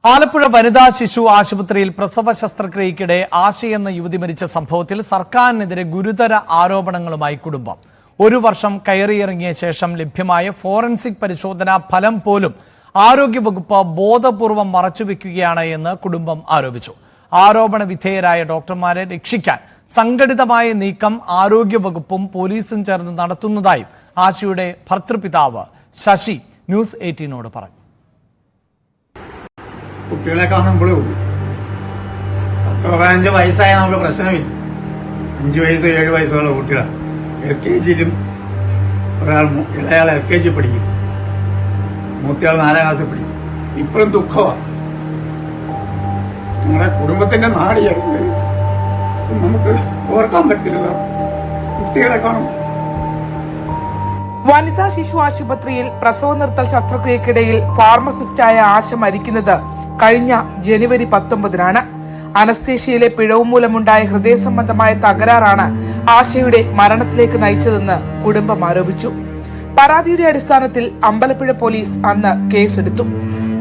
ആലപ്പുഴ വനിതാ ശിശു ആശുപത്രിയിൽ പ്രസവ ശസ്ത്രക്രിയയ്ക്കിടെ ആശയെന്ന യുവതി മരിച്ച സംഭവത്തിൽ സർക്കാരിനെതിരെ ഗുരുതര ആരോപണങ്ങളുമായി കുടുംബം. ഒരു വർഷം കയറിയിറങ്ങിയ ശേഷം ലഭ്യമായ ഫോറൻസിക് പരിശോധനാ ഫലം പോലും ആരോഗ്യവകുപ്പ് ബോധപൂർവം മറച്ചുവെക്കുകയാണ് എന്ന് കുടുംബം ആരോപിച്ചു. ആരോപണ വിധേയരായ ഡോക്ടർമാരെ രക്ഷിക്കാൻ സംഘടിതമായ നീക്കം ആരോഗ്യവകുപ്പും പോലീസും ചേർന്ന് നടത്തുന്നതായും ആശയുടെ ഭർതൃപിതാവ് ശശി ന്യൂസ് 18 പറഞ്ഞു. കുട്ടികളെ കാണുമ്പോഴേ ഉള്ളൂ. 10-15 വയസ്സായ നമുക്ക് പ്രശ്നമില്ല. 5 വയസ്സ് 7 വയസ്സുള്ള കുട്ടികളാണ്. LKG-യിലും ഒരാൾ ഇളയാൾ LKG പഠിക്കും, മൂത്തയാൾ 4ാം ക്ലാസ്സിൽ പഠിക്കും. ഇപ്പോഴും ദുഃഖമാണ്. നമ്മുടെ കുടുംബത്തിന്റെ നാടിയായിട്ട് നമുക്ക് ഓർക്കാൻ പറ്റില്ല. കുട്ടികളെ കാണും. വനിതാ ശിശു ആശുപത്രിയിൽ പ്രസവ നിർത്തൽ ശസ്ത്രക്രിയക്കിടയിൽ ഫാർമസിസ്റ്റായ ആശ മരിക്കുന്നത് കഴിഞ്ഞ ജനുവരി 19-നാണ്. അനസ്തേഷ്യയിലെ പിഴവ് മൂലമുണ്ടായ ഹൃദയ സംബന്ധമായ തകരാറാണ് ആശയുടെ മരണത്തിലേക്ക് നയിച്ചതെന്ന് കുടുംബം ആരോപിച്ചു. പരാതിയുടെ അടിസ്ഥാനത്തിൽ അമ്പലപ്പുഴ പോലീസ് അന്ന് കേസെടുത്തു.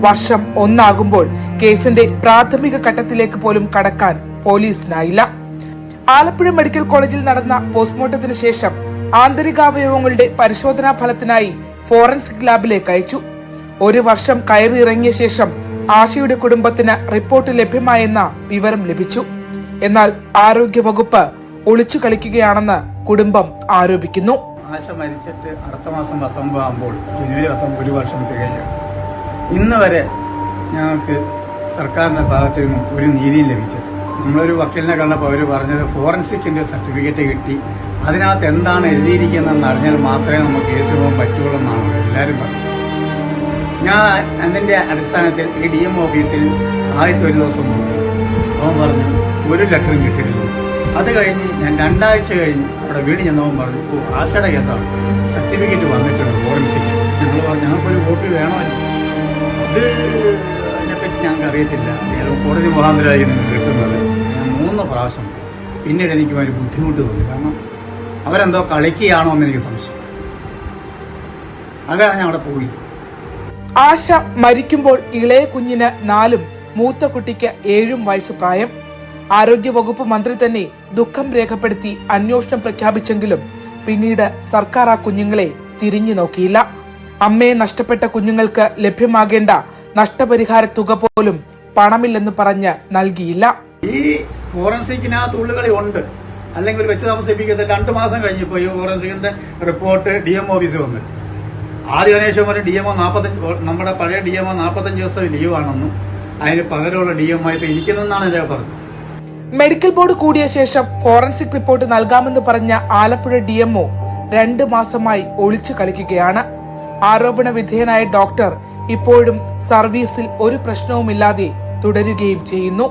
വർഷം 1 ആകുമ്പോൾ കേസിന്റെ പ്രാഥമിക ഘട്ടത്തിലേക്ക് പോലും കടക്കാൻ പോലീസിനായില്ല. ആലപ്പുഴ മെഡിക്കൽ കോളേജിൽ നടന്ന പോസ്റ്റ്മോർട്ടത്തിന് ശേഷം ആന്തരികാവയവങ്ങളുടെ പരിശോധനാ ഫലത്തിനായി ഫോറൻസിക് ലാബിലേക്ക് അയച്ചു. 1 വർഷം കയറിയിറങ്ങിയ ശേഷം ആശയുടെ കുടുംബത്തിന് റിപ്പോർട്ട് ലഭ്യമായെന്ന വിവരം ലഭിച്ചു. എന്നാൽ ആരോഗ്യവകുപ്പ് ഒളിച്ചു കളിക്കുകയാണെന്ന് കുടുംബം ആരോപിക്കുന്നു. ആശ മരിച്ചിട്ട് അടുത്ത മാസം 19 ആകുമ്പോൾ ജനുവരി 19 1 വർഷം തികഞ്ഞു. ഇന്ന് വരെ ഞങ്ങൾക്ക് സർക്കാരിന്റെ ഭാഗത്തു നിന്നും ഒരു നീതിയും ലഭിച്ചത്. നമ്മളൊരു വക്കീലിനെ കണ്ടപ്പോൾ അവർ പറഞ്ഞത് ഫോറൻസിക്കിന്റെ സർട്ടിഫിക്കറ്റ് കിട്ടി, അതിനകത്ത് എന്താണ് എഴുതിയിരിക്കുന്നതെന്ന് അറിഞ്ഞാൽ മാത്രമേ നമുക്ക് കേസ് പോകാൻ പറ്റുള്ളൂ എന്നാണ് എല്ലാവരും പറഞ്ഞത്. ഞാൻ അതിൻ്റെ അടിസ്ഥാനത്തിൽ ഈ DM ഓഫീസിൽ ആദ്യത്തെ ഒരു ദിവസം നോക്കി. അവൻ പറഞ്ഞു ഒരു ലെറ്ററും കിട്ടിയിരുന്നു. അത് കഴിഞ്ഞ് ഞാൻ 2 ആഴ്ച കഴിഞ്ഞ് അവിടെ വീട് ചെന്നവൻ പറഞ്ഞു ആശയുടെ കേസാണ്, സർട്ടിഫിക്കറ്റ് വന്നിട്ടുണ്ട് ഫോറൻസിക്ക്. ഞങ്ങൾ പറഞ്ഞു ഞങ്ങൾക്കൊരു കോപ്പി വേണമല്ലോ. അത് അതിനെപ്പറ്റി ഞങ്ങൾക്ക് അറിയത്തില്ല, കോടതി മുഖാന്തരമായി കിട്ടുന്നത്. ഞാൻ 3 പ്രാവശ്യം. പിന്നീട് എനിക്ക് ഒരു ബുദ്ധിമുട്ട് തോന്നി. കാരണം അവരെന്തോ കളിക്കുകയാണോ എന്ന് എനിക്ക് സംശയം. അതാണ് ഞാൻ അവിടെ പോയി. ആശ മരിക്കുമ്പോൾ ഇളയ കുഞ്ഞിന് 4ഉം മൂത്ത കുട്ടിക്ക് 7ഉം വയസ്സ് പ്രായം. ആരോഗ്യവകുപ്പ് മന്ത്രി തന്നെ ദുഃഖം രേഖപ്പെടുത്തി അന്വേഷണം പ്രഖ്യാപിച്ചെങ്കിലും പിന്നീട് സർക്കാർ ആ കുഞ്ഞുങ്ങളെ തിരിഞ്ഞു നോക്കിയില്ല. അമ്മയെ നഷ്ടപ്പെട്ട കുഞ്ഞുങ്ങൾക്ക് ലഭ്യമാകേണ്ട നഷ്ടപരിഹാര തുക പോലും പണമില്ലെന്ന് പറഞ്ഞ് നൽകിയില്ല. ഈ ഫോറൻസിക്കിനകത്ത് ഉള്ളുകളി ഉണ്ട്, അല്ലെങ്കിൽ ഒരു വെച്ച് താമസിപ്പിക്കുന്നത്. 2 മാസം കഴിഞ്ഞപ്പോൾ ഈ ഫോറൻസിക്കിന്റെ റിപ്പോർട്ട് DM ഓഫീസിൽ വന്നു. ആദ്യം അന്വേഷണം പറഞ്ഞ് DMO 45, നമ്മുടെ പഴയ DMO 45 ദിവസം ലീവാണെന്നും അതിന് പകരമുള്ള DM ആയിട്ട് ഇരിക്കുന്നെന്നാണ് ഞാൻ പറഞ്ഞത്. മെഡിക്കൽ ബോർഡ് കൂടിയ ശേഷം ഫോറൻസിക് റിപ്പോർട്ട് നൽകാമെന്ന് പറഞ്ഞ ആലപ്പുഴ DMO 2 മാസമായി ഒളിച്ചു കളിക്കുകയാണ്. ആരോപണ വിധേയനായ ഡോക്ടർ ഇപ്പോഴും സർവീസിൽ ഒരു പ്രശ്നവുമില്ലാതെ തുടരുകയും ചെയ്യുന്നു.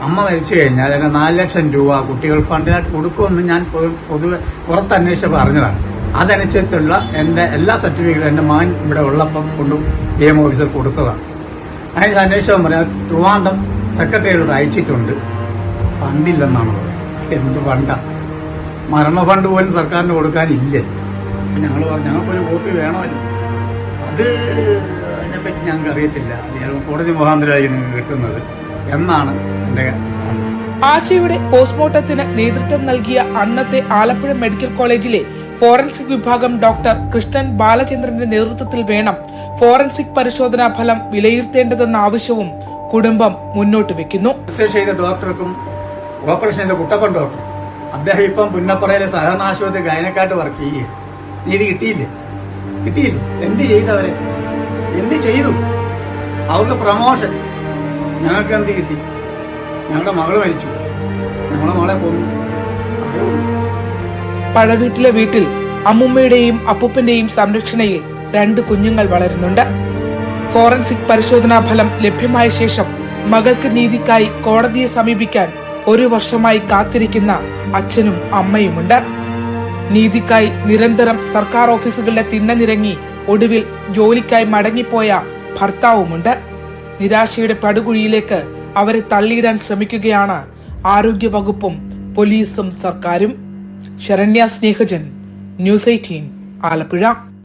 അമ്മ മരിച്ചു കഴിഞ്ഞാൽ 4 ലക്ഷം രൂപ കുട്ടികൾ ഫണ്ടിനായിട്ട് കൊടുക്കുമെന്ന് ഞാൻ പൊതുവെ പുറത്ത് അന്വേഷിച്ചപ്പോൾ അറിഞ്ഞതാണ്. അതനുസരിച്ചുള്ള എൻ്റെ എല്ലാ സർട്ടിഫിക്കറ്റും എൻ്റെ മകൻ ഇവിടെ ഉള്ളപ്പം കൊണ്ടും DM ഓഫീസർ കൊടുത്തതാണ്. അതിന് അന്വേഷണം പറയാം ട്രിവാൻഡ്രം സെക്രട്ടറിയോട് അയച്ചിട്ടുണ്ട്. ഫണ്ടില്ലെന്നാണ് പറയുന്നത്. എന്ത് ഫണ്ടാണ്? മരണ ഫണ്ട് പോലും സർക്കാരിന് കൊടുക്കാനില്ല. ഞങ്ങൾ പറഞ്ഞു ഞങ്ങൾക്കൊരു കോപ്പി വേണമല്ലോ. അത് അതിനെപ്പറ്റി ഞങ്ങൾക്ക് അറിയത്തില്ല, കോടതി മുഖാന്തരമായി കിട്ടുന്നത് എന്നാണ് എൻ്റെ. ആശയുടെ പോസ്റ്റ്മോർട്ടത്തിന് നേതൃത്വം നൽകിയ അന്നത്തെ ആലപ്പുഴ മെഡിക്കൽ കോളേജിലെ ഫോറൻസിക് വിഭാഗം ഡോക്ടർ കൃഷ്ണൻ ബാലചന്ദ്രന്റെ നേതൃത്വത്തിൽ വേണം ഫോറൻസിക് പരിശോധനാ ഫലം വിലയിരുത്തേണ്ടതെന്ന ആവശ്യവും കുടുംബം മുന്നോട്ട് വെക്കുന്നു. ചെയ്ത ഡോക്ടർക്കും ഓപ്പറേഷൻ ചെയ്ത കുട്ടപ്പൻ ഡോക്ടർ, അദ്ദേഹം ഇപ്പം പുന്നപ്പറയിലെ സഹകരണ ആശുപത്രി ഗൈനക്കായിട്ട് വർക്ക് ചെയ്യുക. നീതി കിട്ടിയില്ലേ? എന്ത് ചെയ്തവരെ? എന്ത് ചെയ്തു? അവർക്ക് പ്രമോഷൻ. ഞങ്ങൾക്ക് എന്ത് കിട്ടി? ഞങ്ങളുടെ മകള് മരിച്ചു, ഞങ്ങളുടെ മകളെ കൊന്നു. പഴവീട്ടിലെ വീട്ടിൽ അമ്മുമ്മയുടെയും അപ്പൂപ്പന്റെയും സംരക്ഷണയിൽ 2 കുഞ്ഞുങ്ങൾ വളരുന്നുണ്ട്. ഫോറൻസിക് പരിശോധനാ ഫലം ലഭ്യമായ ശേഷം മകൾക്ക് നീതിക്കായി കോടതിയെ സമീപിക്കാൻ 1 വർഷമായി കാത്തിരിക്കുന്ന അച്ഛനും അമ്മയുമുണ്ട്. നീതിക്കായി നിരന്തരം സർക്കാർ ഓഫീസുകളുടെ തിണ്ണനിരങ്ങി ഒടുവിൽ ജോലിക്കായി മടങ്ങിപ്പോയ ഭർത്താവുമുണ്ട്. നിരാശയുടെ പടുകുഴിയിലേക്ക് അവരെ തള്ളിയിടാൻ ശ്രമിക്കുകയാണ് ആരോഗ്യവകുപ്പും പോലീസും സർക്കാരും. ശരണ്യ സ്നേഹജൻ, ന്യൂസ് 18 ആലപ്പുഴ.